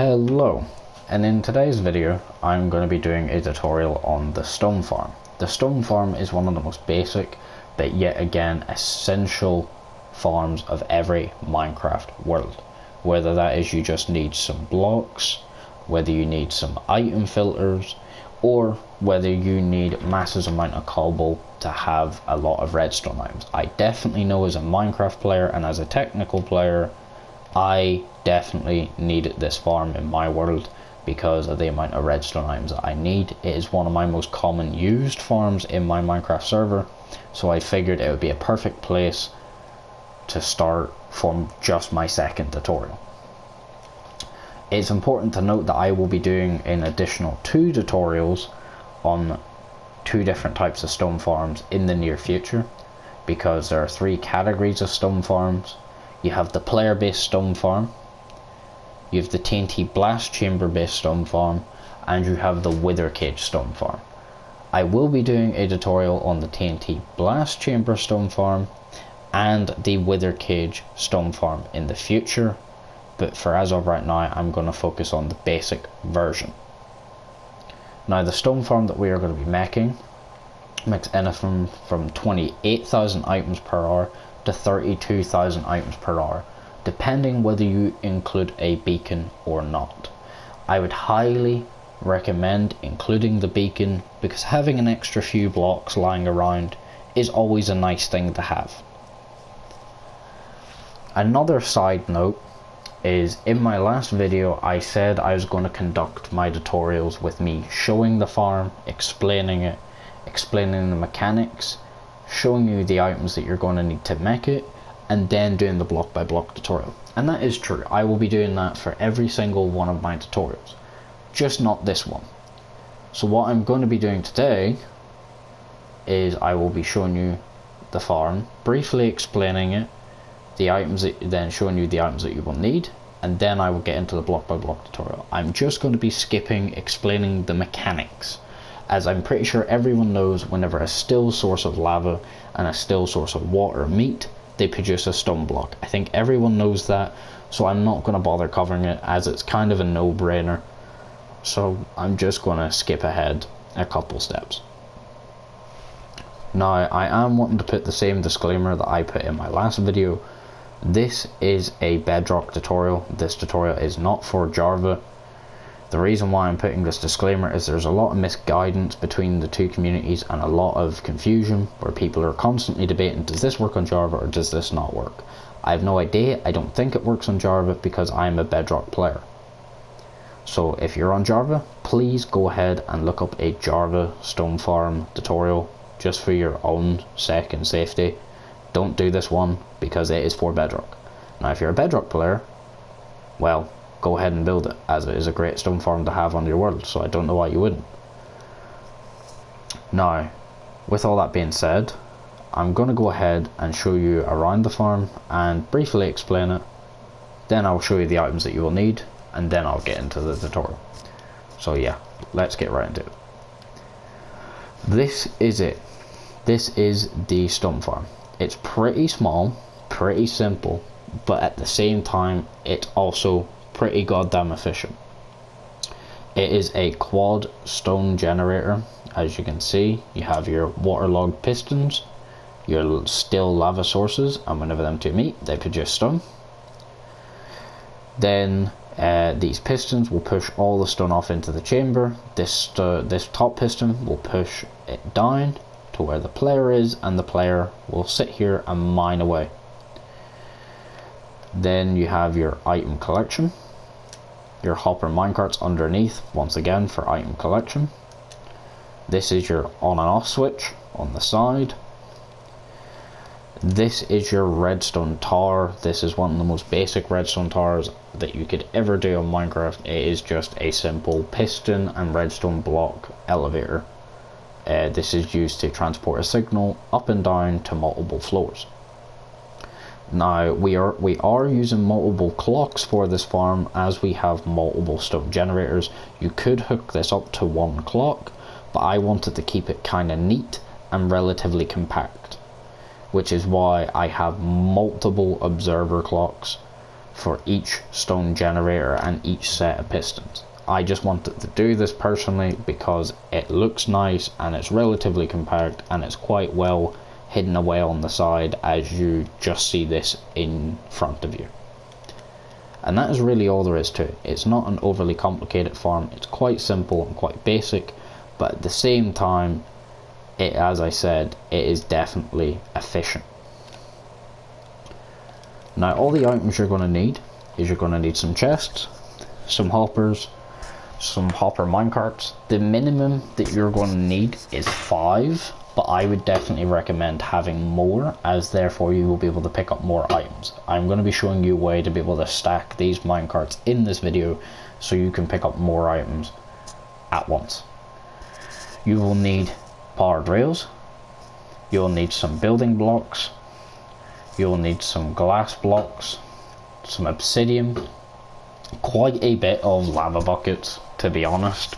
Hello, and in today's video I'm going to be doing a tutorial on the stone farm. The stone farm is one of the most basic but yet again essential farms of every Minecraft world. Whether that is you just need some blocks, whether you need some item filters, or whether you need massive amount of cobble to have a lot of redstone items. I definitely know as a Minecraft player and as a technical player, I definitely need this farm in my world because of the amount of redstone items that I need. It is one of my most common used farms in my Minecraft server, so I figured it would be a perfect place to start from just my second tutorial. It's important to note that I will be doing an additional 2 tutorials on 2 different types of stone farms in the near future, because there are 3 categories of stone farms. You have the player based stone farm, you have the TNT blast chamber based stone farm, and you have the wither cage stone farm. I will be doing a tutorial on the TNT blast chamber stone farm and the wither cage stone farm in the future, but for as of right now I'm going to focus on the basic version. Now the stone farm that we are going to be making makes anything from 28,000 items per hour to 32,000 items per hour, depending whether you include a beacon or not. I would highly recommend including the beacon because having an extra few blocks lying around is always a nice thing to have. Another side note is, in my last video I said I was going to conduct my tutorials with me showing the farm, explaining it, explaining the mechanics, showing you the items that you're going to need to make it, and then doing the block by block tutorial. And that is true, I will be doing that for every single one of my tutorials, just not this one. So what I'm going to be doing today is I will be showing you the farm, briefly explaining it, the items, then showing you the items that you will need, and then I will get into the block by block tutorial. I'm just going to be skipping explaining the mechanics, as I'm pretty sure everyone knows whenever a still source of lava and a still source of water meet, they produce a stone block. I think everyone knows that, so I'm not going to bother covering it as it's kind of a no-brainer. So I'm just going to skip ahead a couple steps. Now I am wanting to put the same disclaimer that I put in my last video. This is a Bedrock tutorial. This tutorial is not for Java. The reason why I'm putting this disclaimer is there's a lot of misguidance between the 2 communities and a lot of confusion where people are constantly debating, does this work on Java or does this not work? I have no idea. I don't think it works on Java because I'm a Bedrock player. So if you're on Java, please go ahead and look up a Java stone farm tutorial just for your own sake and safety. Don't do this one because it is for Bedrock. Now if you're a Bedrock player, well, go ahead and build it, as it is a great stone farm to have on your world, so I don't know why you wouldn't. Now, with all that being said, I'm going to go ahead and show you around the farm and briefly explain it, then I'll show you the items that you will need, and then I'll get into the tutorial. So yeah, let's get right into it. This is it. This is the stone farm. It's pretty small, pretty simple, but at the same time it's also pretty goddamn efficient. It is a quad stone generator. As you can see, you have your waterlogged pistons, your still lava sources, and whenever them 2 meet they produce stone. Then these pistons will push all the stone off into the chamber. This top piston will push it down to where the player is, and the player will sit here and mine away. Then you have your item collection, your hopper minecarts underneath, once again for item collection. This is your on and off switch on the side. This is your redstone tower. This is one of the most basic redstone towers that you could ever do on Minecraft. It is just a simple piston and redstone block elevator. This is used to transport a signal up and down to multiple floors. Now we are using multiple clocks for this farm as we have multiple stone generators. You could hook this up to 1 clock, but I wanted to keep it kind of neat and relatively compact, which is why I have multiple observer clocks for each stone generator and each set of pistons. I just wanted to do this personally because it looks nice and it's relatively compact and it's quite well hidden away on the side as you just see this in front of you. And that is really all there is to it. It's not an overly complicated farm, it's quite simple and quite basic, but at the same time, it, as I said, it is definitely efficient. Now all the items you're going to need is you're going to need some chests, some hoppers, some hopper minecarts. The minimum that you're going to need is 5, but I would definitely recommend having more, as therefore you will be able to pick up more items. I'm going to be showing you a way to be able to stack these minecarts in this video so you can pick up more items at once. You will need powered rails, you'll need some building blocks, you'll need some glass blocks, some obsidian, quite a bit of lava buckets to be honest,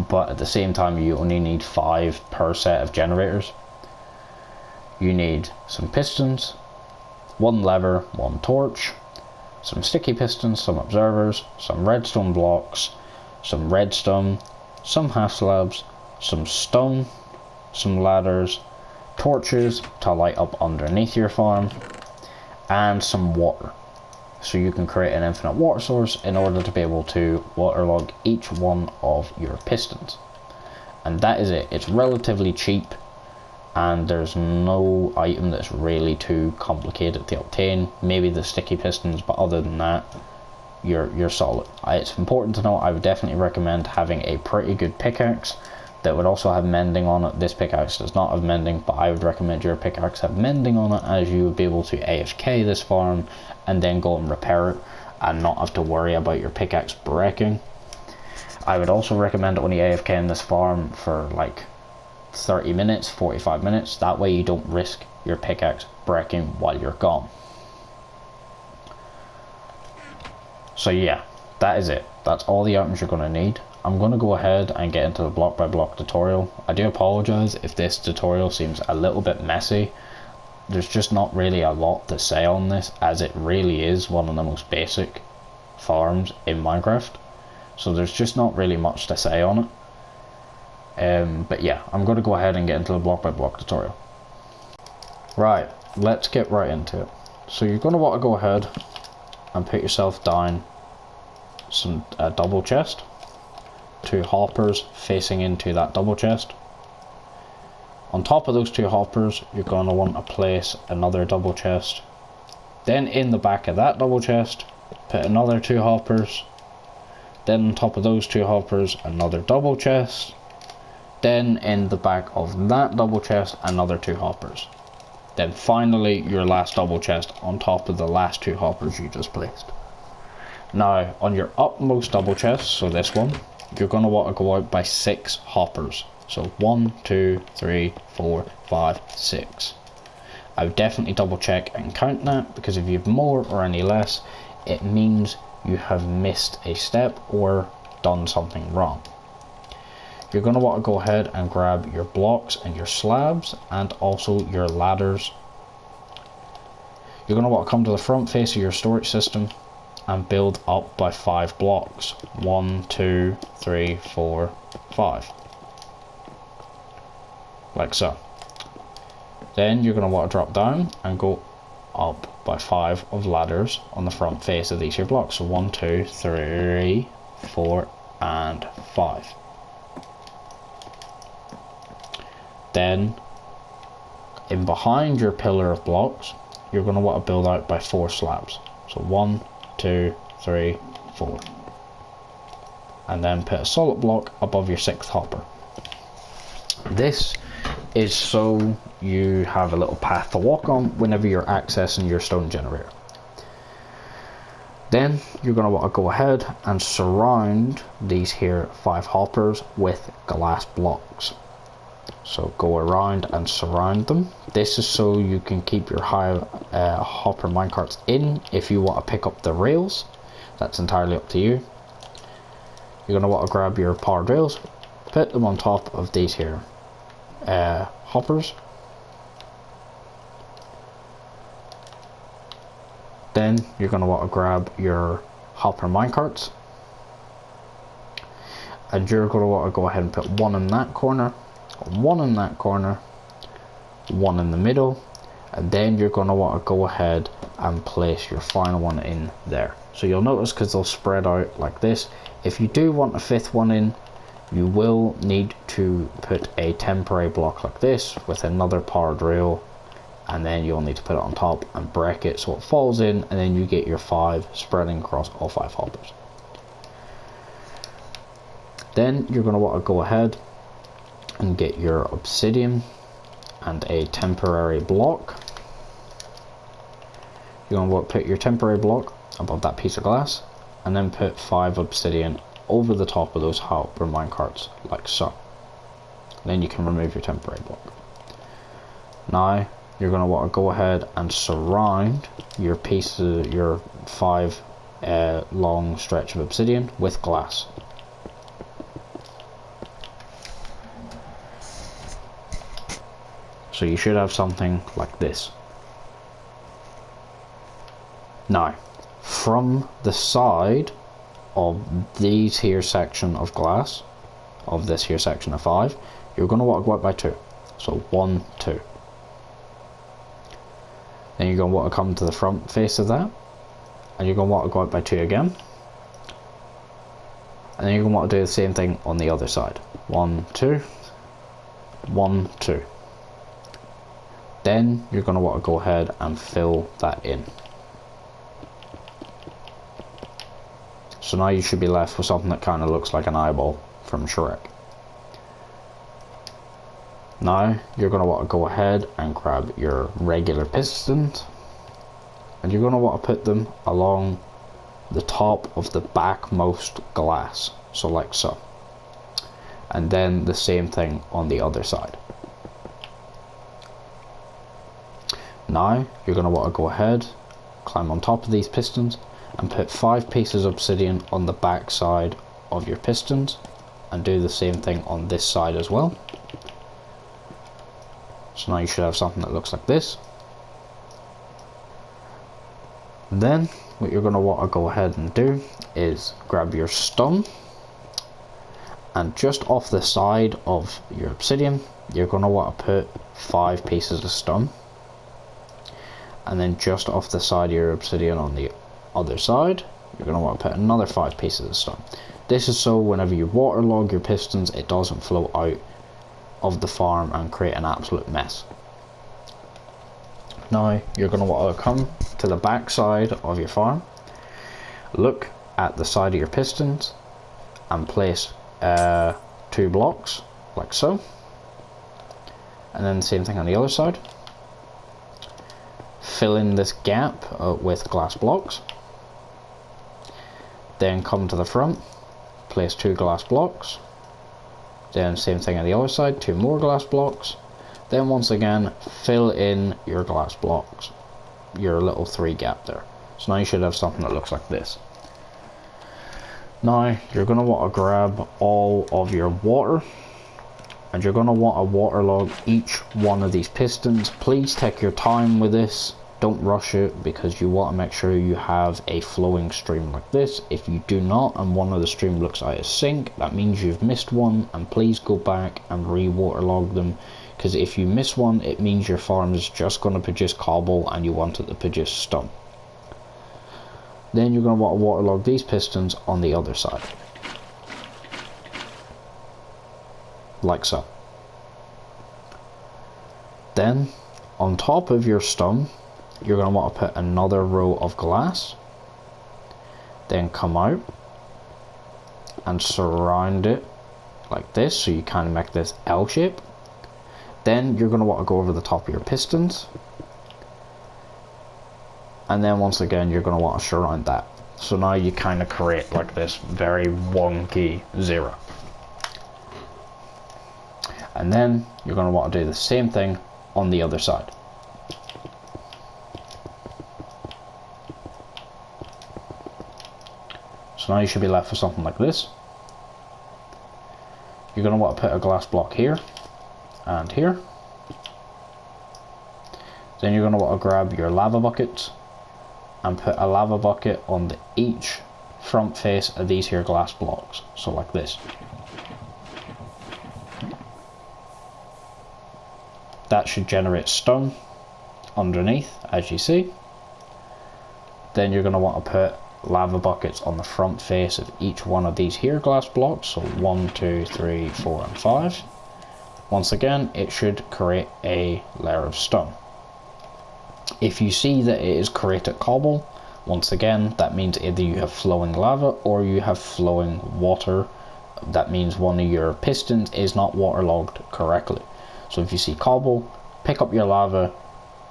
but at the same time you only need 5 per set of generators. You need some pistons, 1 lever, 1 torch, some sticky pistons, some observers, some redstone blocks, some redstone, some half slabs, some stone, some ladders, torches to light up underneath your farm, and some water, so you can create an infinite water source in order to be able to waterlog each one of your pistons. And that is it. It's relatively cheap and there's no item that's really too complicated to obtain. Maybe the sticky pistons, but other than that you're solid. It's important to know I would definitely recommend having a pretty good pickaxe that would also have mending on it. This pickaxe does not have mending, but I would recommend your pickaxe have mending on it, as you would be able to AFK this farm and then go and repair it and not have to worry about your pickaxe breaking. I would also recommend only AFKing this farm for like 30 minutes, 45 minutes, that way you don't risk your pickaxe breaking while you're gone. So yeah, that is it. That's all the items you're going to need. I'm going to go ahead and get into the block by block tutorial. I do apologise if this tutorial seems a little bit messy. There's just not really a lot to say on this, as it really is one of the most basic farms in Minecraft. So there's just not really much to say on it. But yeah, I'm going to go ahead and get into the block by block tutorial. Right, let's get right into it. So you're going to want to go ahead and put yourself down a double chest. 2 hoppers facing into that double chest. On top of those 2 hoppers, you're going to want to place another double chest. Then in the back of that double chest, put another 2 hoppers. Then on top of those 2 hoppers, another double chest. Then in the back of that double chest, another 2 hoppers. Then finally your last double chest on top of the last 2 hoppers you just placed. Now on your upmost double chest, so this one, you're going to want to go out by 6 hoppers. So 1, 2, 3, 4, 5, 6. I would definitely double check and count that, because if you have more or any less, it means you have missed a step or done something wrong. You're going to want to go ahead and grab your blocks and your slabs and also your ladders. You're going to want to come to the front face of your storage system and build up by 5 blocks. 1, 2, 3, 4, 5. Like so. Then you're going to want to drop down and go up by 5 of ladders on the front face of these here blocks. So 1, 2, 3, 4, and 5. Then in behind your pillar of blocks, you're going to want to build out by 4 slabs. So 1, 2, 3, 4. And then put a solid block above your 6th hopper. This is so you have a little path to walk on whenever you're accessing your stone generator. Then you're going to want to go ahead and surround these here 5 hoppers with glass blocks. So go around and surround them. This is so you can keep your hopper minecarts in. If you want to pick up the rails, that's entirely up to you. You're going to want to grab your powered rails, put them on top of these here hoppers. Then you're going to want to grab your hopper minecarts, and you're going to want to go ahead and put one in that corner, one in that corner, one in the middle, and then you're going to want to go ahead and place your final one in there. So you'll notice, because they'll spread out like this, if you do want a fifth one in, you will need to put a temporary block like this with another powered rail, and then you'll need to put it on top and break it so it falls in, and then you get your 5 spreading across all 5 hoppers. Then you're going to want to go ahead and get your obsidian and a temporary block. You're going to want to put your temporary block above that piece of glass, and then put 5 obsidian over the top of those hopper minecarts like so. Then you can remove your temporary block. Now you're going to want to go ahead and surround your pieces, your 5 long stretch of obsidian with glass. So you should have something like this. Now, from the side of these here section of glass, of this here section of 5, you're going to want to go out by 2. So 1, 2. Then you're going to want to come to the front face of that, and you're going to want to go out by 2 again. And then you're going to want to do the same thing on the other side. 1, 2, 1, 2. Then you're going to want to go ahead and fill that in. So now you should be left with something that kind of looks like an eyeball from Shrek. Now you're going to want to go ahead and grab your regular pistons, and you're going to want to put them along the top of the backmost glass, so like so. And then the same thing on the other side. Now you're going to want to go ahead, climb on top of these pistons, and put 5 pieces of obsidian on the back side of your pistons, and do the same thing on this side as well. So now you should have something that looks like this. Then what you're going to want to go ahead and do is grab your stone, and just off the side of your obsidian you're going to want to put 5 pieces of stone, and then just off the side of your obsidian on the other side you're going to want to put another 5 pieces of stone. This is so whenever you waterlog your pistons it doesn't flow out of the farm and create an absolute mess. Now you're going to want to come to the back side of your farm, look at the side of your pistons, and place 2 blocks like so, and then the same thing on the other side. Fill in this gap with glass blocks. Then come to the front, place 2 glass blocks. Then same thing on the other side, 2 more glass blocks. Then once again fill in your glass blocks, your little 3 gap there. So now you should have something that looks like this. Now you're going to want to grab all of your water, and you're going to want to waterlog each one of these pistons. Please take your time with this. Don't rush it, because you want to make sure you have a flowing stream like this. If you do not and one of the stream looks out of sync, that means you've missed one, and please go back and re-waterlog them, because if you miss one it means your farm is just going to produce cobble and you want it to produce stone. Then you're going to want to waterlog these pistons on the other side like so. Then on top of your stone you're going to want to put another row of glass, then come out and surround it like this, so you kind of make this L shape. Then you're going to want to go over the top of your pistons, and then once again you're going to want to surround that. So now you kind of create like this very wonky 0. And then you're going to want to do the same thing on the other side. So now you should be left with something like this. You're going to want to put a glass block here and here. Then you're going to want to grab your lava buckets and put a lava bucket on each front face of these here glass blocks. So like this. That should generate stone underneath, as you see. Then you're going to want to put lava buckets on the front face of each one of these here glass blocks. So 1, 2, 3, 4 and 5. Once again, it should create a layer of stone. If you see that it is created cobble, once again, that means either you have flowing lava or you have flowing water. That means one of your pistons is not waterlogged correctly. So if you see cobble, pick up your lava,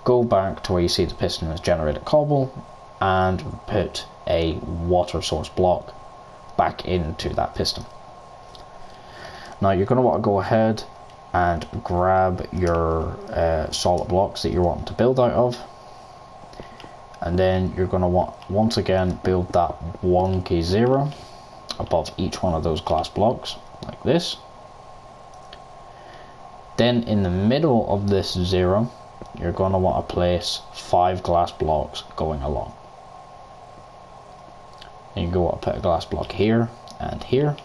go back to where you see the piston has generated cobble, and put a water source block back into that piston. Now you're going to want to go ahead and grab your solid blocks that you're wanting to build out of, and then you're going to want, once again, build that wonky 0 above each one of those glass blocks like this. Then in the middle of this 0, you're going to want to place 5 glass blocks going along. And you go want to put a glass block here and here.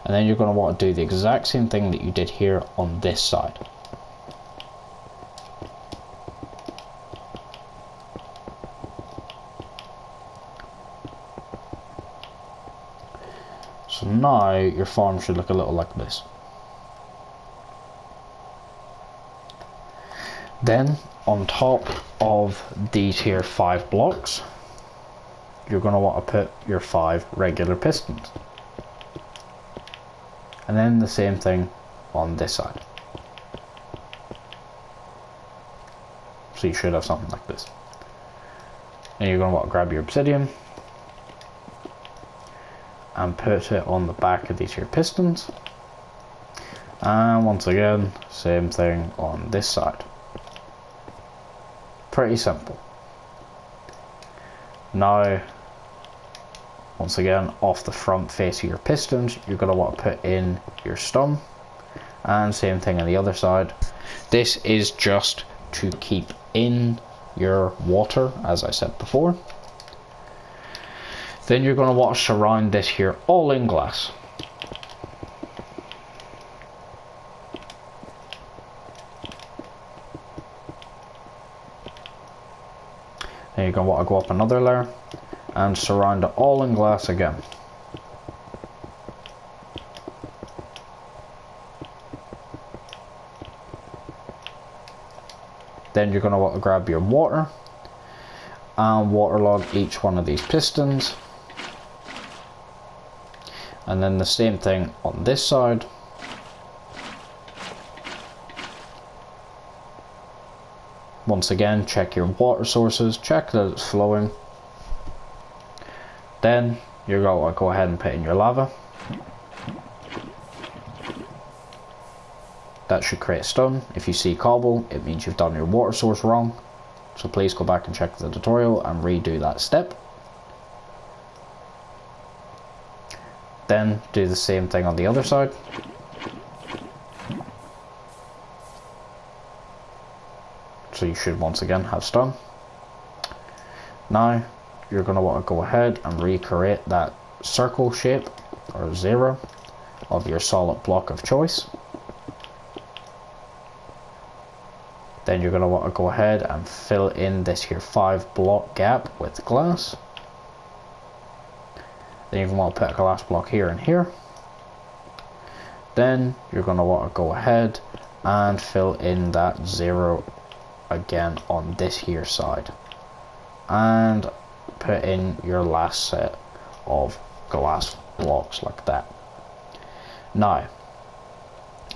And then you're going to want to do the exact same thing that you did here on this side. So now your farm should look a little like this. Then on top of these here 5 blocks, you're going to want to put your 5 regular pistons. And then the same thing on this side. So you should have something like this. Then you're going to want to grab your obsidian and put it on the back of these here pistons. And once again, same thing on this side. Pretty simple. Now, once again, off the front face of your pistons, you're going to want to put in your stone, and same thing on the other side. This is just to keep in your water, as I said before. Then you're going to want to surround this here all in glass. Then you're going to want to go up another layer and surround it all in glass again. Then you're going to want to grab your water and waterlog each one of these pistons. And then the same thing on this side. Once again, check your water sources, check that it's flowing. Then you're going to go ahead and put in your lava. That should create stone. If you see cobble, it means you've done your water source wrong. So please go back and check the tutorial and redo that step. Then do the same thing on the other side. So you should once again have stone. Now you're going to want to go ahead and recreate that circle shape or 0 of your solid block of choice. Then you're going to want to go ahead and fill in this here 5 block gap with glass. Then you're going to want to put a glass block here and here. Then you're going to want to go ahead and fill in that 0 again on this here side, and put in your last set of glass blocks like that. Now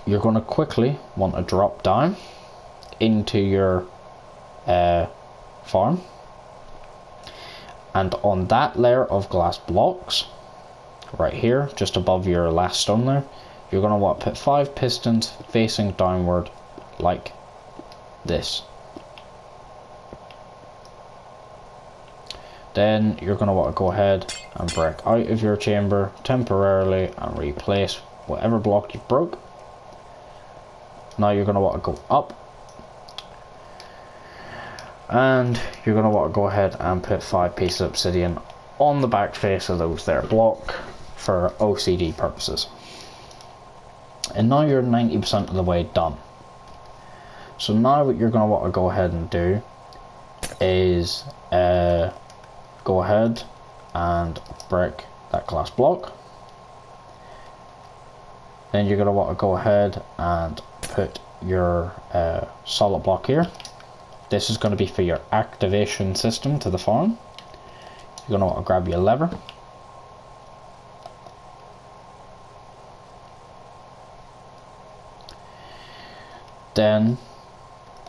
you're going to quickly want to drop down into your farm, and on that layer of glass blocks right here just above your last stone layer, you're going to want to put 5 pistons facing downward like this. Then you're going to want to go ahead and break out of your chamber temporarily and replace whatever block you've broke. Now you're going to want to go up And you're going to want to go ahead and put 5 pieces of obsidian on the back face of those there block for OCD purposes. And now you're 90% of the way done. So now what you're going to want to go ahead and do is go ahead and break that glass block. Then you're going to want to go ahead and put your solid block here. This is going to be for your activation system to the farm. You're going to want to grab your lever. Then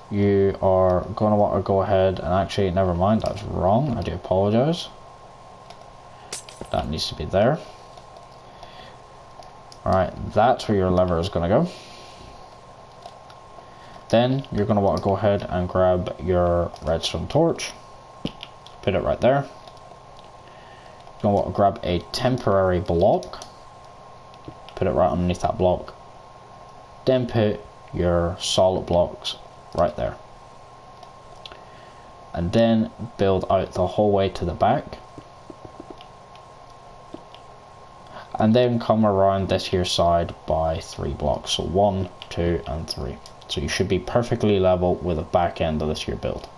you are going to want to go ahead and actually, never mind, that's wrong, I do apologize. That needs to be there. Alright, that's where your lever is going to go. Then you're going to want to go ahead and grab your redstone torch, put it right there. You're going to want to grab a temporary block, put it right underneath that block. Then put your solid blocks right there. And then build out the whole way to the back. And then come around this here side by 3 blocks. So 1, 2 and 3. So you should be perfectly level with the back end of this here build.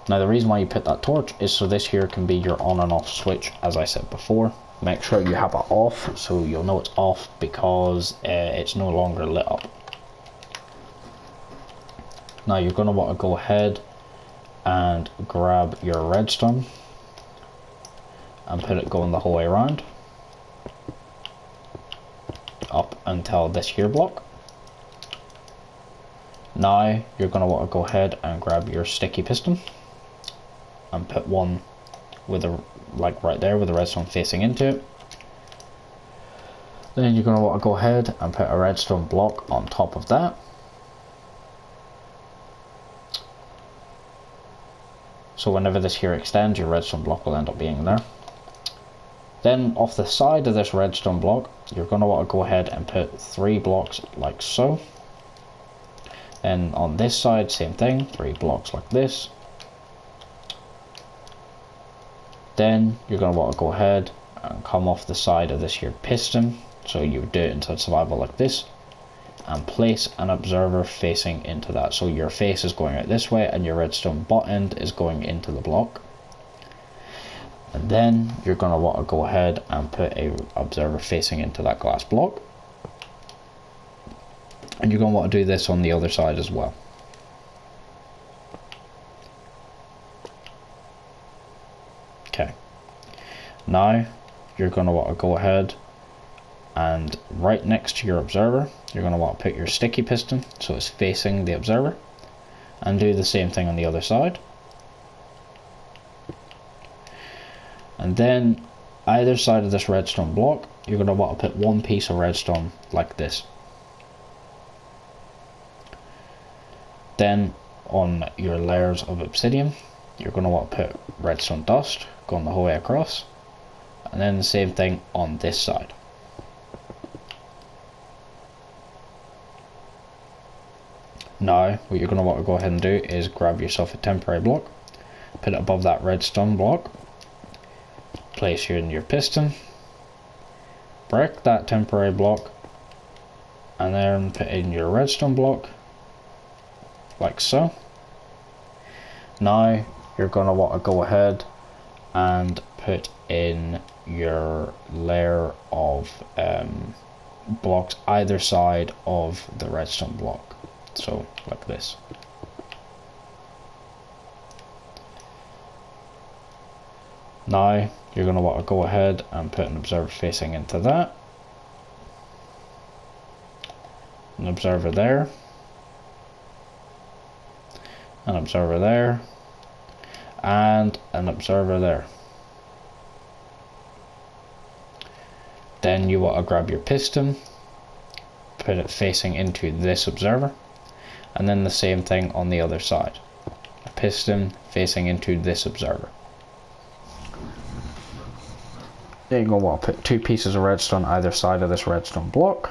Now the reason why you put that torch is so this here can be your on and off switch, as I said before. Make sure you have it off so you'll know it's off because it's no longer lit up. Now you're going to want to go ahead and grab your redstone and put it going the whole way around up until this here block. Now you're going to want to go ahead and grab your sticky piston and put one with a, like right there with the redstone facing into it. Then you're going to want to go ahead and put a redstone block on top of that. So whenever this here extends, your redstone block will end up being there. Then off the side of this redstone block, you're going to want to go ahead and put 3 blocks like so. And on this side, same thing, 3 blocks like this. Then you're going to want to go ahead and come off the side of this here piston. So you would do it into survival like this. And place an observer facing into that. So your face is going out this way and your redstone butt end is going into the block. And then you're going to want to go ahead and put a observer facing into that glass block. And you're going to want to do this on the other side as well. Okay. Now you're going to want to go ahead and right next to your observer, you're going to want to put your sticky piston so it's facing the observer. And do the same thing on the other side. And then either side of this redstone block, you're going to want to put 1 piece of redstone like this. Then on your layers of obsidian, you're going to want to put redstone dust going the whole way across. And then the same thing on this side. Now what you're going to want to go ahead and do is grab yourself a temporary block, put it above that redstone block, place you in your piston, break that temporary block, and then put in your redstone block like so. Now you're going to want to go ahead and put in your layer of blocks either side of the redstone block, so like this. Now you're going to want to go ahead and put an observer facing into that, an observer there, an observer there, and an observer there. Then you want to grab your piston, put it facing into this observer, and then the same thing on the other side. A piston facing into this observer. Then you're going to want to put 2 pieces of redstone either side of this redstone block.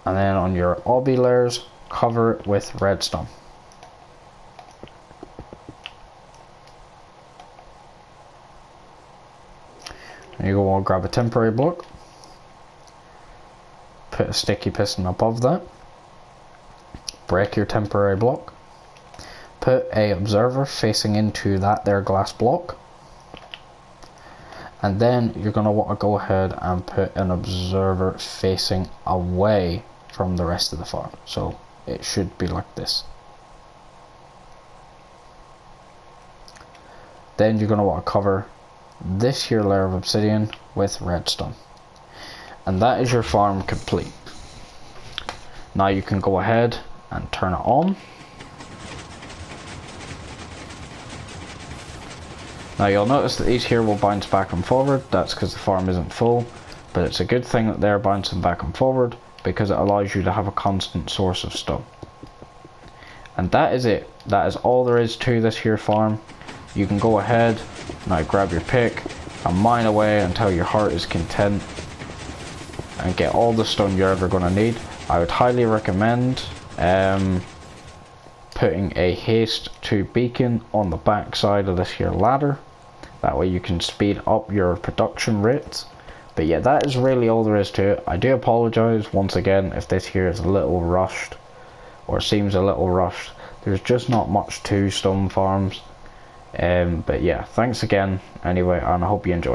And then on your obby layers, cover it with redstone. And you're going to grab a temporary block, put a sticky piston above that, break your temporary block, put a observer facing into that there glass block, and then you're going to want to go ahead and put an observer facing away from the rest of the farm. So it should be like this. Then you're going to want to cover this here layer of obsidian with redstone. And that is your farm complete. Now you can go ahead and turn it on. Now you'll notice that these here will bounce back and forward. That's because the farm isn't full, but it's a good thing that they're bouncing back and forward because it allows you to have a constant source of stone. And that is it. That is all there is to this here farm. You can go ahead, now grab your pick and mine away until your heart is content and get all the stone you're ever going to need. I would highly recommend putting a haste to beacon on the back side of this here ladder. That way you can speed up your production rates. But yeah, that is really all there is to it. I do apologize once again if this here is a little rushed or seems a little rushed. There's just not much to stone farms. But yeah, thanks again anyway, and I hope you enjoyed.